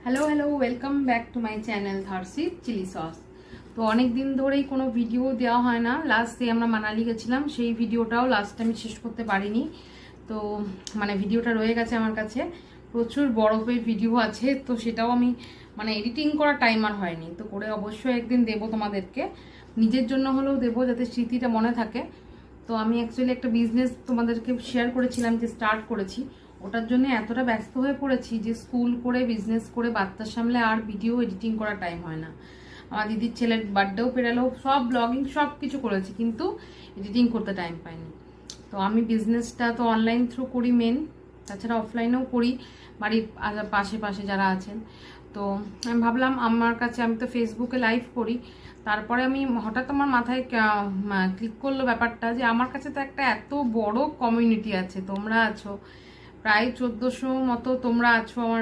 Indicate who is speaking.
Speaker 1: Hello hello, welcome back to my channel ধারসি chilli sauce. তো অনেক দিন ধরেই কোনো ভিডিও দেওয়া হয় না। লাস্টে আমরা মানালি গেছিলাম, সেই ভিডিওটাও লাস্টে আমি শেষ করতে পারিনি। তো ভিডিওটা রয়ে গেছে আমার কাছে, প্রচুর বরফের ভিডিও আছে। তো সেটাও আমি এডিটিং করার টাইম আর হয়নি। তো করে অবশ্যই একদিন দেবো তোমাদেরকে, নিজের জন্য হলেও দেবো, যাতে স্মৃতিটা মনে থাকে। তো আমি অ্যাকচুয়ালি একটা বিজনেস তোমাদেরকে শেয়ার করেছিলাম যে স্টার্ট করেছি, ওটার জন্য এতটা ব্যস্ত হয়ে পড়েছি যে স্কুল করে বিজনেস করে বাচ্চার সামলে আর ভিডিও এডিটিং করার টাইম হয় না। আমার দিদির ছেলের বার্থডেও পেরালো, সব ব্লগিং সব কিছু করেছি, কিন্তু এডিটিং করতে টাইম পাইনি। তো আমি বিজনেসটা তো অনলাইন থ্রু করি মেন, তাছাড়া অফলাইনেও করি বাড়ির পাশে পাশে যারা আছেন। তো আমি ভাবলাম আমার কাছে, আমি তো ফেসবুকে লাইভ করি, তারপরে আমি হঠাৎ আমার মাথায় ক্লিক করলো ব্যাপারটা যে আমার কাছে তো একটা এত বড় কমিউনিটি আছে, তোমরা আছো প্রায় 1400 মতো, তোমরা আছো আমার